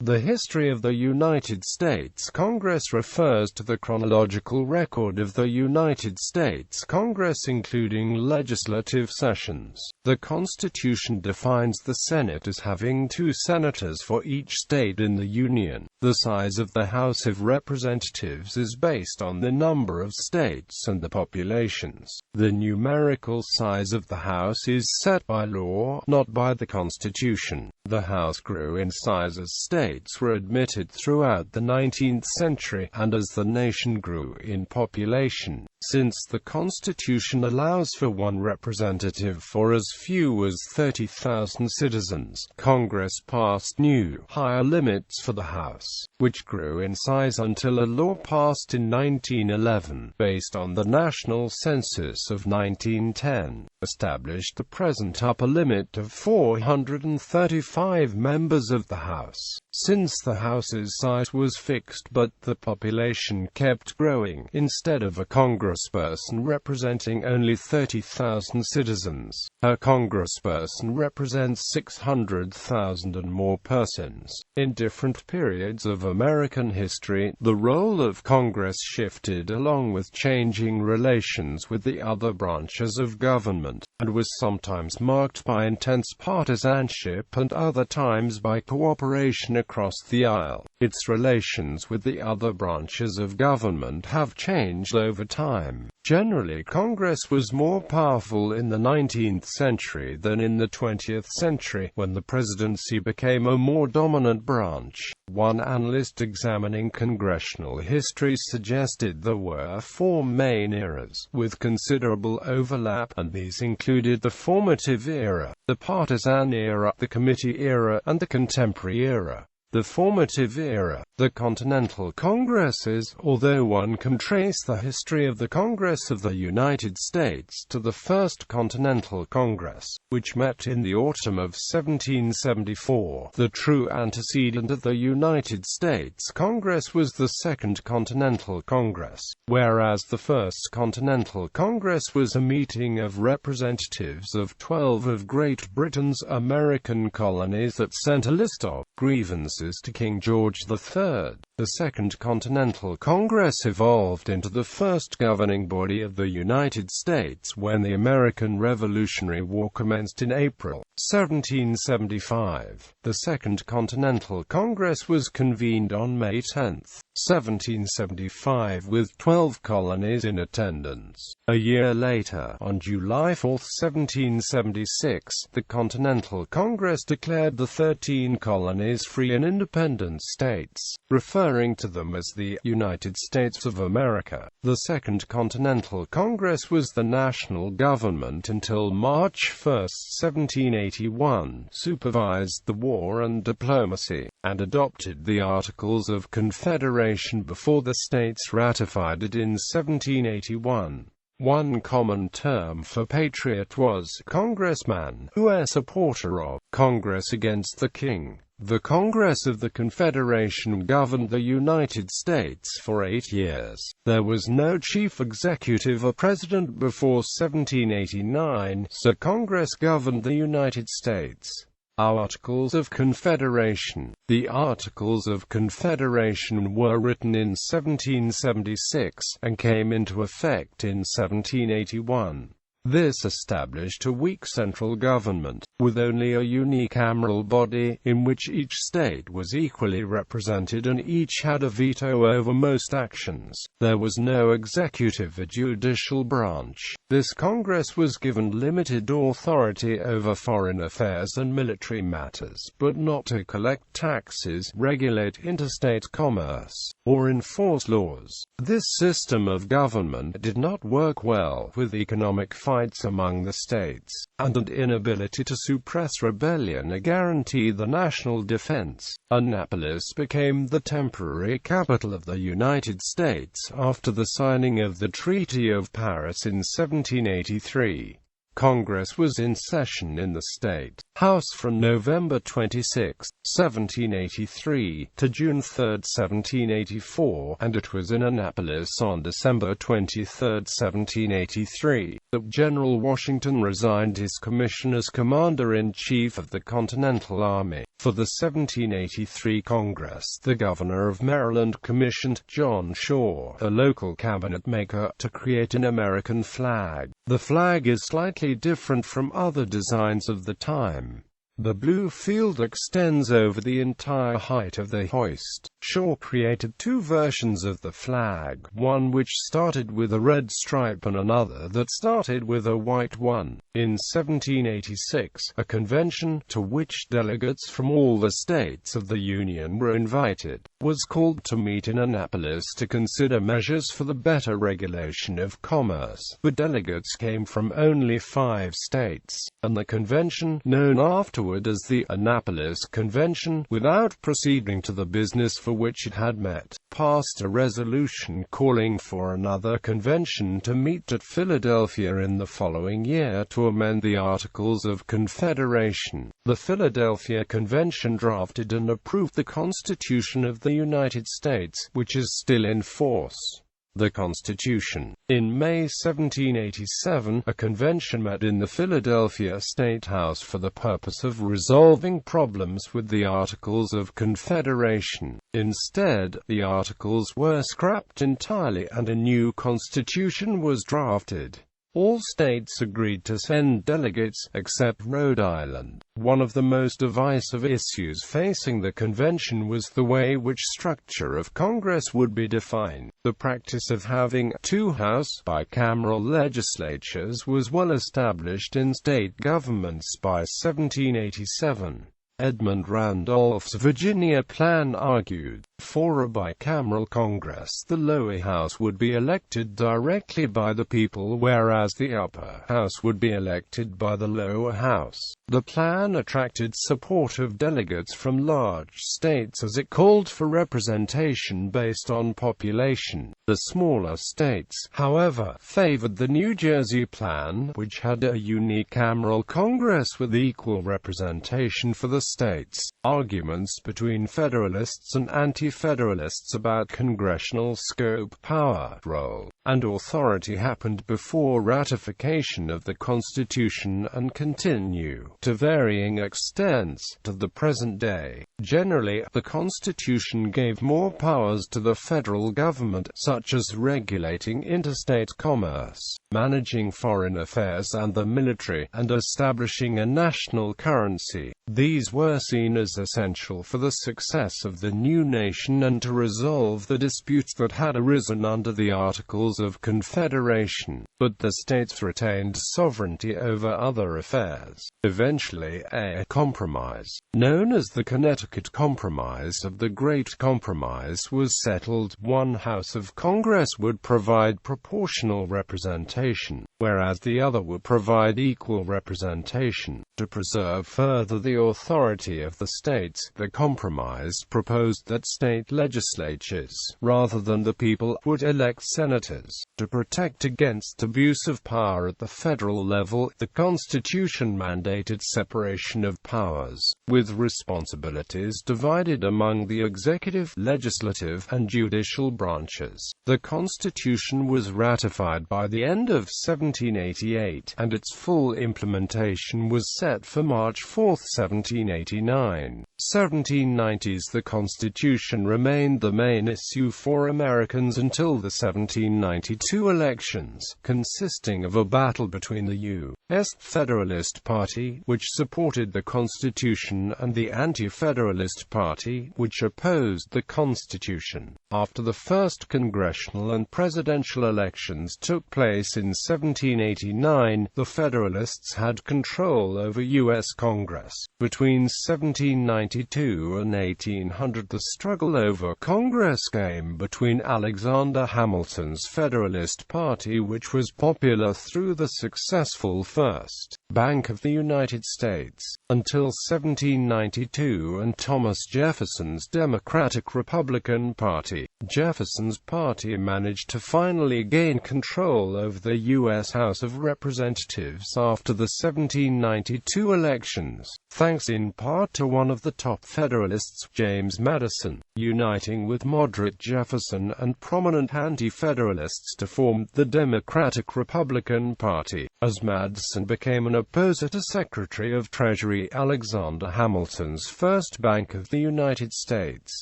The history of the United States Congress refers to the chronological record of the United States Congress including legislative sessions. The Constitution defines the Senate as having 2 senators for each state in the Union. The size of the House of Representatives is based on the number of states and the populations. The numerical size of the House is set by law, not by the Constitution. The House grew in size as states were admitted throughout the 19th century, and as the nation grew in population. Since the Constitution allows for 1 representative for as few as 30,000 citizens, Congress passed new, higher limits for the House, which grew in size until a law passed in 1911, based on the National Census of 1910, established the present upper limit of 435 members of the House. Since the House's size was fixed but the population kept growing, instead of a congressperson representing only 30,000 citizens, a congressperson represents 600,000 and more persons. In different periods of American history, the role of Congress shifted along with changing relations with the other branches of government, and was sometimes marked by intense partisanship and other times by cooperation across the aisle. Its relations with the other branches of government have changed over time. Generally, Congress was more powerful in the 19th century than in the 20th century, when the presidency became a more dominant branch. One analyst examining congressional history suggested there were 4 main eras, with considerable overlap, and these included the formative era, the partisan era, the committee era, and the contemporary era. The formative era, the Continental Congresses. Although one can trace the history of the Congress of the United States to the First Continental Congress, which met in the autumn of 1774, the true antecedent of the United States Congress was the Second Continental Congress, whereas the First Continental Congress was a meeting of representatives of 12 of Great Britain's American colonies that sent a list of grievances to King George III. The Second Continental Congress evolved into the first governing body of the United States when the American Revolutionary War commenced in April 1775. The Second Continental Congress was convened on May 10, 1775, with 12 colonies in attendance. A year later, on July 4, 1776, the Continental Congress declared the 13 colonies free and independent states, referring to them as the United States of America. The Second Continental Congress was the national government until March 1, 1781, supervised the war and diplomacy, and adopted the Articles of Confederation before the states ratified it in 1781. One common term for patriot was congressman, who was a supporter of Congress against the king. The Congress of the Confederation governed the United States for 8 years. There was no chief executive or president before 1789, so Congress governed the United States. Articles of Confederation. The Articles of Confederation were written in 1776, and came into effect in 1781. This established a weak central government, with only a unicameral body, in which each state was equally represented and each had a veto over most actions. There was no executive or judicial branch. This Congress was given limited authority over foreign affairs and military matters, but not to collect taxes, regulate interstate commerce, or enforce laws. This system of government did not work well with economic fights among the states, and an inability to suppress rebellion or guarantee the national defense. Annapolis became the temporary capital of the United States after the signing of the Treaty of Paris in 1783. Congress was in session in the State House from November 26, 1783, to June 3, 1784, and it was in Annapolis on December 23, 1783, that General Washington resigned his commission as Commander-in-Chief of the Continental Army. For the 1783 Congress, the governor of Maryland commissioned John Shaw, a local cabinet maker, to create an American flag. The flag is slightly different from other designs of the time. The blue field extends over the entire height of the hoist. Shaw created two versions of the flag, one which started with a red stripe and another that started with a white one. In 1786, a convention, to which delegates from all the states of the Union were invited, was called to meet in Annapolis to consider measures for the better regulation of commerce. The delegates came from only 5 states, and the convention, known afterward as the Annapolis Convention, without proceeding to the business for which it had met, passed a resolution calling for another convention to meet at Philadelphia in the following year to amend the Articles of Confederation. The Philadelphia Convention drafted and approved the Constitution of the United States, which is still in force. The Constitution. In May 1787, a convention met in the Philadelphia State House for the purpose of resolving problems with the Articles of Confederation. Instead, the Articles were scrapped entirely and a new constitution was drafted. All states agreed to send delegates, except Rhode Island. One of the most divisive issues facing the convention was the way which structure of Congress would be defined. The practice of having 2 House bicameral legislatures was well established in state governments by 1787. Edmund Randolph's Virginia Plan argued, for a bicameral Congress the lower house would be elected directly by the people whereas the upper house would be elected by the lower house. The plan attracted support of delegates from large states as it called for representation based on population. The smaller states, however, favored the New Jersey Plan, which had a unicameral Congress with equal representation for the states. Arguments between Federalists and Anti-Federalists about congressional scope, power, role, and authority happened before ratification of the Constitution and continue, to varying extents, to the present day. Generally, the Constitution gave more powers to the federal government, such as regulating interstate commerce, managing foreign affairs and the military, and establishing a national currency. These were seen as essential for the success of the new nation and to resolve the disputes that had arisen under the Articles of Confederation. But the states retained sovereignty over other affairs. Eventually, a compromise, known as the Connecticut Compromise of the Great Compromise, was settled. One House of Congress would provide proportional representation, whereas the other would provide equal representation. To preserve further the authority of the states, the compromise proposed that state legislatures, rather than the people, would elect senators. To protect against abuse of power at the federal level, the Constitution mandated separation of powers, with responsibilities divided among the executive, legislative, and judicial branches. The Constitution was ratified by the end of 1788, and its full implementation was set for March 4, 1789. 1790s. The Constitution remained the main issue for Americans until the 1792 elections, consisting of a battle between the U.S. Federalist Party, which supported the Constitution, and the Anti-Federalist Party, which opposed the Constitution. After the first congressional and presidential elections took place in 1789, the Federalists had control over U.S. Congress. Between 1792 and 1800, the struggle over Congress came between Alexander Hamilton's Federalist Party, which was popular through the successful First Bank of the United States, until 1792, and Thomas Jefferson's Democratic-Republican Party. Jefferson's party managed to finally gain control over the U.S. House of Representatives after the 1792 elections, thanks in part to one of the top Federalists, James Madison, uniting with moderate Jefferson and prominent anti-Federalists to form the Democratic-Republican Party, as Madison became an opposer to Secretary of Treasury Alexander Hamilton's First Bank of the United States.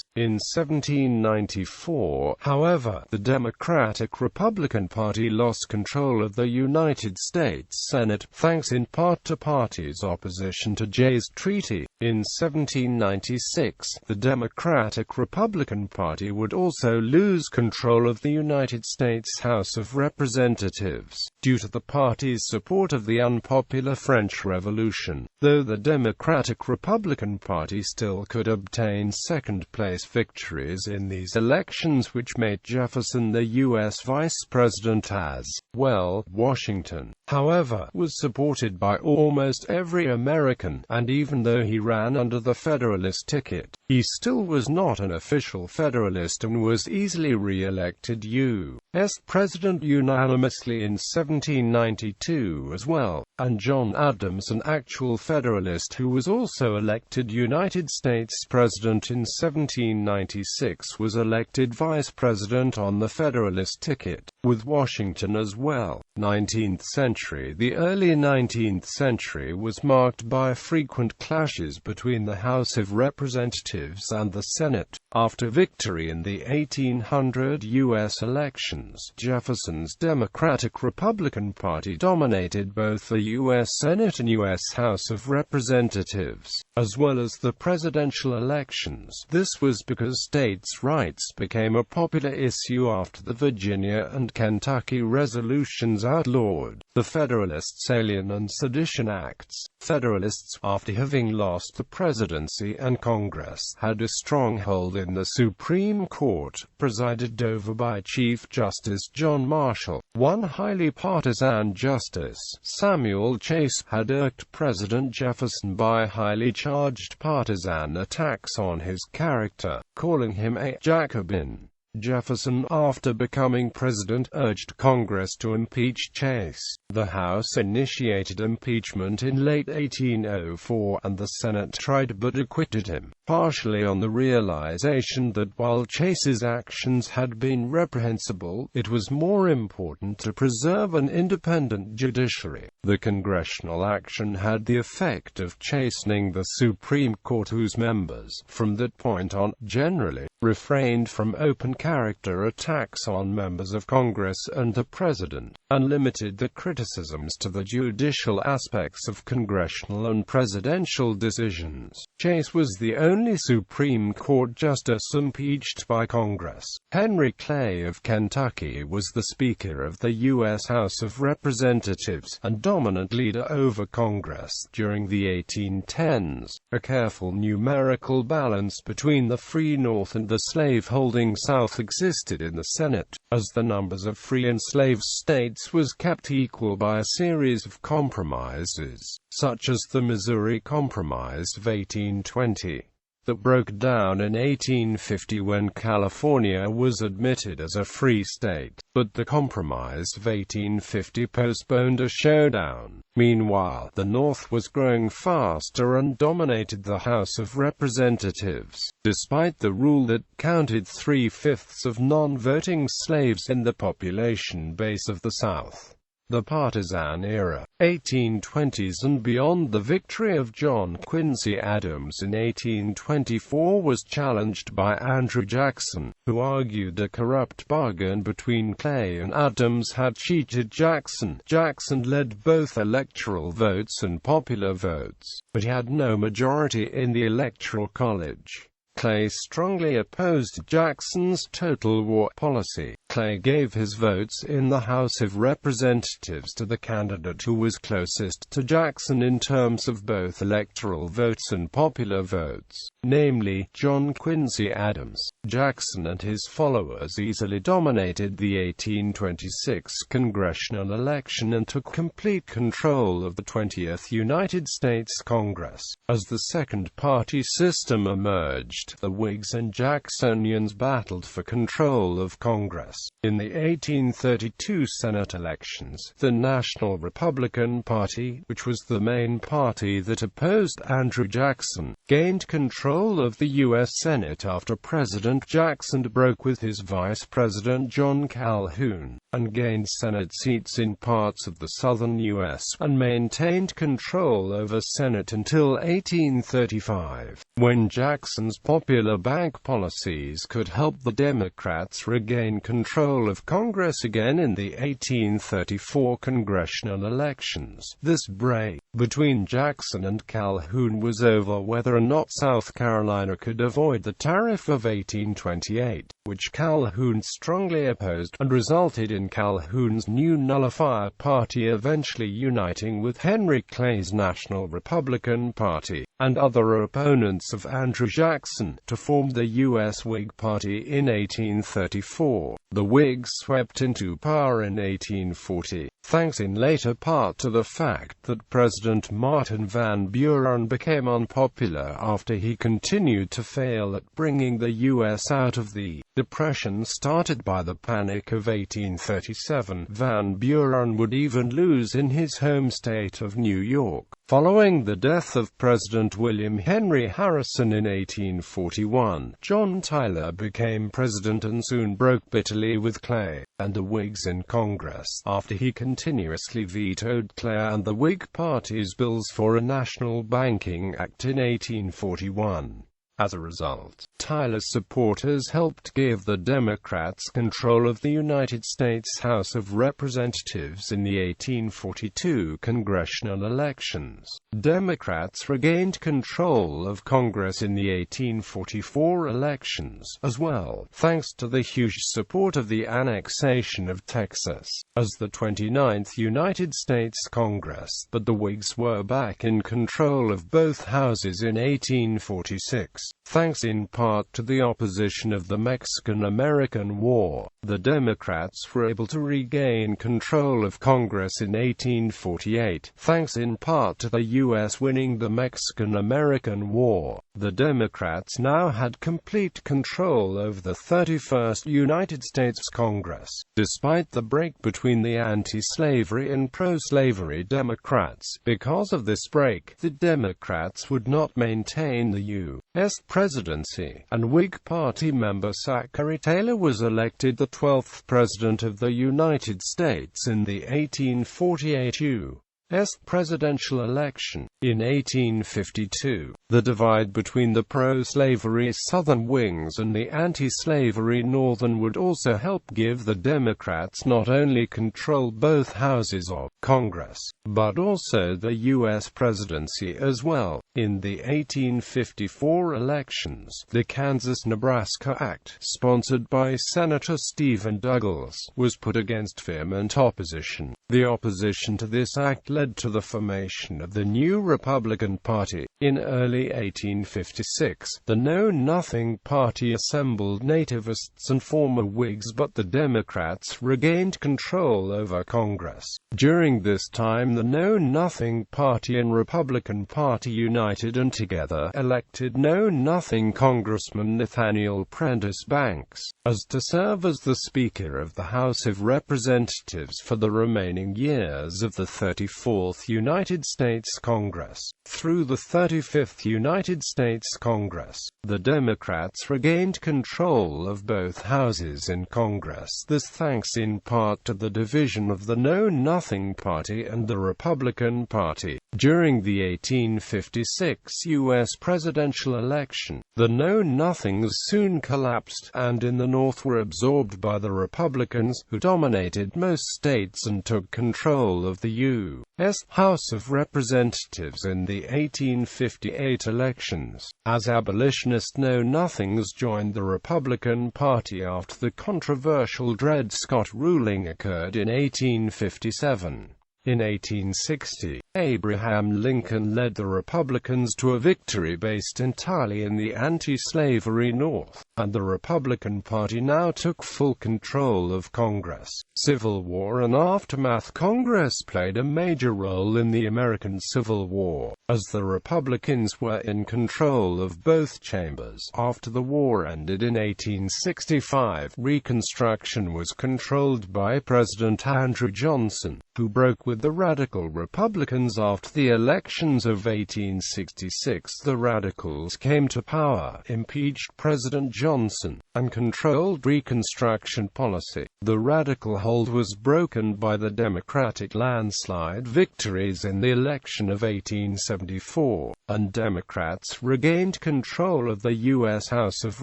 In 1794, however, the Democratic-Republican Party lost control of the United States Senate, thanks in part to party's opposition to Jay's Treaty. In 1796, the Democratic-Republican Party would also lose control of the United States House of Representatives, due to the party's support of the unpopular French Revolution, though the Democratic-Republican Party still could obtain second-place victories in these elections, which made Jefferson the U.S. vice president as well. Washington, however, was supported by almost every American, and even though he ran under the Federalist ticket, he still was not an official Federalist and was easily re-elected U.S. President unanimously in 1792 as well, and John Adams, an actual Federalist who was also elected United States President in 1796, was elected Vice President on the Federalist ticket, with Washington as well. 19th century. The early 19th century was marked by frequent clashes between the House of Representatives and the Senate. After victory in the 1800 U.S. elections, Jefferson's Democratic-Republican Party dominated both the U.S. Senate and U.S. House of Representatives, as well as the presidential elections. This was because states' rights became a popular issue after the Virginia and Kentucky resolutions outlawed the Federalists' Alien and Sedition Acts. Federalists, after having lost the presidency and Congress, had a stronghold in the Supreme Court, presided over by Chief Justice John Marshall. One highly partisan justice, Samuel Chase, had irked President Jefferson by highly charged partisan attacks on his character, calling him a Jacobin. Jefferson, after becoming president, urged Congress to impeach Chase. The House initiated impeachment in late 1804, and the Senate tried but acquitted him, partially on the realization that while Chase's actions had been reprehensible, it was more important to preserve an independent judiciary. The congressional action had the effect of chastening the Supreme Court, whose members, from that point on, generally refrained from open character attacks on members of Congress and the President, and limited the criticisms to the judicial aspects of congressional and presidential decisions. Chase was the only Supreme Court justice impeached by Congress. Henry Clay of Kentucky was the Speaker of the U.S. House of Representatives, and dominant leader over Congress during the 1810s. A careful numerical balance between the free North and the slave-holding South existed in the Senate, as the numbers of free and slave states was kept equal by a series of compromises, such as the Missouri Compromise of 1820. That broke down in 1850 when California was admitted as a free state, but the Compromise of 1850 postponed a showdown. Meanwhile, the North was growing faster and dominated the House of Representatives, despite the rule that counted 3/5 of non-voting slaves in the population base of the South. The partisan era, 1820s and beyond. The victory of John Quincy Adams in 1824 was challenged by Andrew Jackson, who argued a corrupt bargain between Clay and Adams had cheated Jackson. Jackson led both electoral votes and popular votes, but he had no majority in the Electoral College. Clay strongly opposed Jackson's total war policy. Clay gave his votes in the House of Representatives to the candidate who was closest to Jackson in terms of both electoral votes and popular votes, namely, John Quincy Adams. Jackson and his followers easily dominated the 1826 congressional election and took complete control of the 20th United States Congress. As the second-party system emerged, established, the Whigs and Jacksonians battled for control of Congress. In the 1832 Senate elections, the National Republican Party, which was the main party that opposed Andrew Jackson, gained control of the U.S. Senate after President Jackson broke with his Vice President John Calhoun, and gained Senate seats in parts of the southern U.S., and maintained control over Senate until 1835, when Jackson's popular bank policies could help the Democrats regain control of Congress again in the 1834 congressional elections. This break between Jackson and Calhoun was over whether or not South Carolina could avoid the Tariff of 1828, which Calhoun strongly opposed, and resulted in Calhoun's new nullifier party eventually uniting with Henry Clay's National Republican Party, and other opponents of Andrew Jackson, to form the U.S. Whig Party in 1834. The Whigs swept into power in 1840, thanks in later part to the fact that President Martin Van Buren became unpopular after he continued to fail at bringing the U.S. out of the Depression started by the Panic of 1837. Van Buren would even lose in his home state of New York. Following the death of President William Henry Harrison in 1841, John Tyler became president and soon broke bitterly with Clay and the Whigs in Congress, after he continuously vetoed Clay and the Whig Party's bills for a National Banking Act in 1841. As a result, Tyler's supporters helped give the Democrats control of the United States House of Representatives in the 1842 congressional elections. Democrats regained control of Congress in the 1844 elections, as well, thanks to the huge support of the annexation of Texas, as the 29th United States Congress, but the Whigs were back in control of both houses in 1846. Thanks in part to the opposition of the Mexican-American War, the Democrats were able to regain control of Congress in 1848. Thanks in part to the U.S. winning the Mexican-American War, the Democrats now had complete control over the 31st United States Congress. Despite the break between the anti-slavery and pro-slavery Democrats, because of this break, the Democrats would not maintain the U.S. presidency, and Whig Party member Zachary Taylor was elected the 12th President of the United States in the 1848 U.S. presidential election. In 1852, the divide between the pro-slavery Southern wings and the anti-slavery Northern would also help give the Democrats not only control both houses of Congress, but also the U.S. presidency as well. In the 1854 elections, the Kansas-Nebraska Act, sponsored by Senator Stephen Douglas, was put against vehement opposition. The opposition to this act led to the formation of the new Republican Party. In early 1856, the Know-Nothing Party assembled nativists and former Whigs, but the Democrats regained control over Congress. During this time, the Know-Nothing Party and Republican Party united and together elected Know-Nothing Congressman Nathaniel Prentice Banks as to serve as the Speaker of the House of Representatives for the remaining years of the 34th United States Congress. Through the 35th United States Congress, the Democrats regained control of both houses in Congress, this thanks in part to the division of the Know-Nothing Party and the Republican Party. During the 1856 U.S. presidential election, the Know-Nothings soon collapsed, and in the North were absorbed by the Republicans, who dominated most states and took control of the U.S. House of Representatives in the 1858 elections. As abolitionist Know-Nothings joined the Republican Party after the controversial Dred Scott ruling occurred in 1857. In 1860, Abraham Lincoln led the Republicans to a victory based entirely in the anti-slavery North, and the Republican Party now took full control of Congress. Civil War and aftermath. Congress played a major role in the American Civil War, as the Republicans were in control of both chambers. After the war ended in 1865, Reconstruction was controlled by President Andrew Johnson, who broke with the Radical Republicans after the elections of 1866. The Radicals came to power, impeached President Johnson, and controlled Reconstruction policy. The Radical hold was broken by the Democratic landslide victories in the election of 1874, and Democrats regained control of the U.S. House of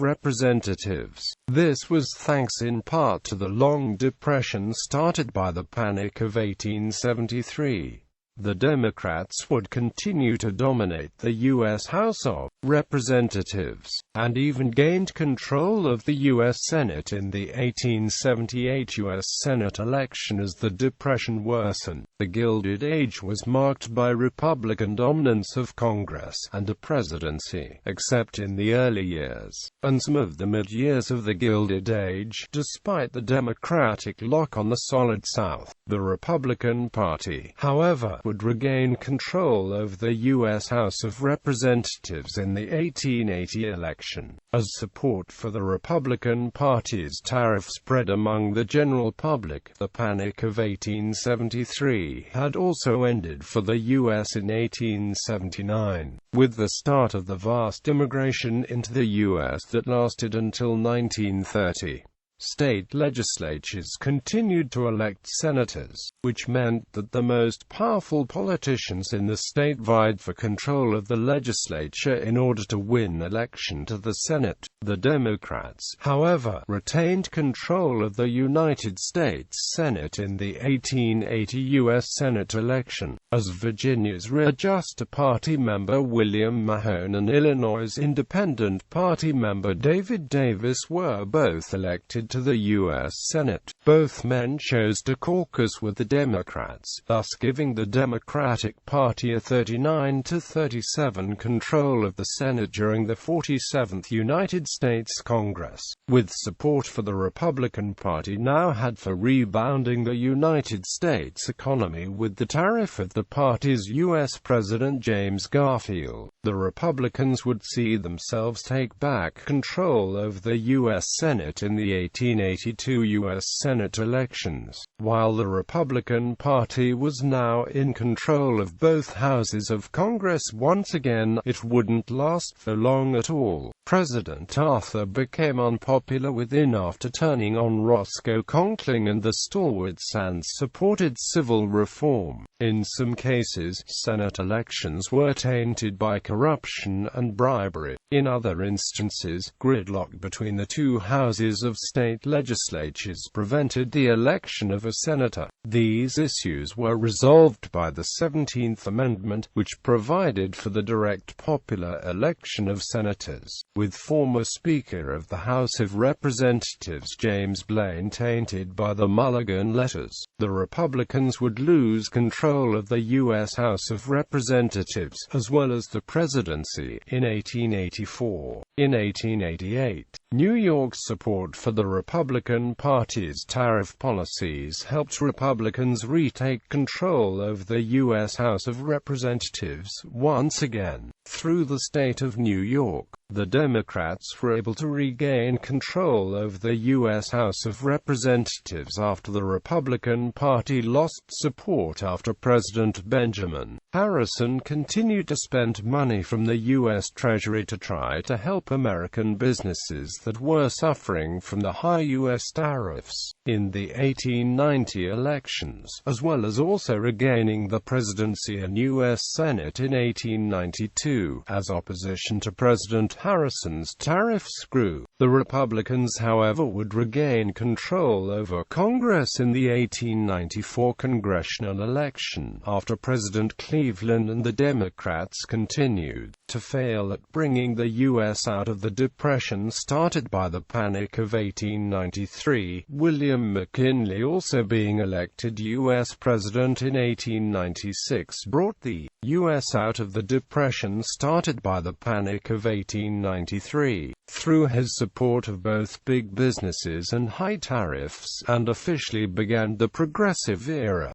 Representatives. This was thanks in part to the Long Depression started by the Panic of 1873. The Democrats would continue to dominate the U.S. House of Representatives, and even gained control of the U.S. Senate in the 1878 U.S. Senate election. As the Depression worsened, the Gilded Age was marked by Republican dominance of Congress and a presidency, except in the early years, and some of the mid-years of the Gilded Age. Despite the Democratic lock on the Solid South, the Republican Party, however, would regain control over the U.S. House of Representatives in the 1880 election. As support for the Republican Party's tariff spread among the general public, the Panic of 1873 had also ended for the U.S. in 1879, with the start of the vast immigration into the U.S. that lasted until 1930. State legislatures continued to elect senators, which meant that the most powerful politicians in the state vied for control of the legislature in order to win election to the Senate. The Democrats, however, retained control of the United States Senate in the 1880 U.S. Senate election, as Virginia's Readjuster Party member William Mahone and Illinois' Independent Party member David Davis were both elected to the U.S. Senate. Both men chose to caucus with the Democrats, thus giving the Democratic Party a 39-37 control of the Senate during the 47th United States Congress, with support for the Republican Party now had for rebounding the United States economy with the tariff of the party's U.S. President James Garfield. The Republicans would see themselves take back control over the U.S. Senate in the 1882 U.S. Senate elections, while the Republican Party was now in control of both houses of Congress once again. It wouldn't last for long at all. President Arthur became unpopular within after turning on Roscoe Conkling and the stalwarts and supported civil reform. In some cases, Senate elections were tainted by corruption and bribery. In other instances, gridlock between the two houses of state legislatures prevented the election of a senator. These issues were resolved by the 17th Amendment, which provided for the direct popular election of senators, with former Speaker of the House of Representatives James Blaine tainted by the Mulligan letters. The Republicans would lose control of the U.S. House of Representatives, as well as the presidency, in 1884. In 1888, New York's support for the Republican Party's tariff policies helped Republicans retake control over the U.S. House of Representatives once again. Through the state of New York, the Democrats were able to regain control over the U.S. House of Representatives after the Republican Party lost support after President Benjamin Harrison continued to spend money from the U.S. Treasury to try to help American businesses that were suffering from the high U.S. tariffs in the 1890 elections, as well as also regaining the presidency and U.S. Senate in 1892. As opposition to President Harrison's tariffs grew, the The Republicans, however, would regain control over Congress in the 1894 congressional election, after President Cleveland, and the Democrats continued to fail at bringing the U.S. out of the Depression started by the Panic of 1893. William McKinley, also being elected U.S. President in 1896, brought the U.S. out of the Depression started by the Panic of 1893, through his support of both big businesses and high tariffs, and officially began the Progressive Era.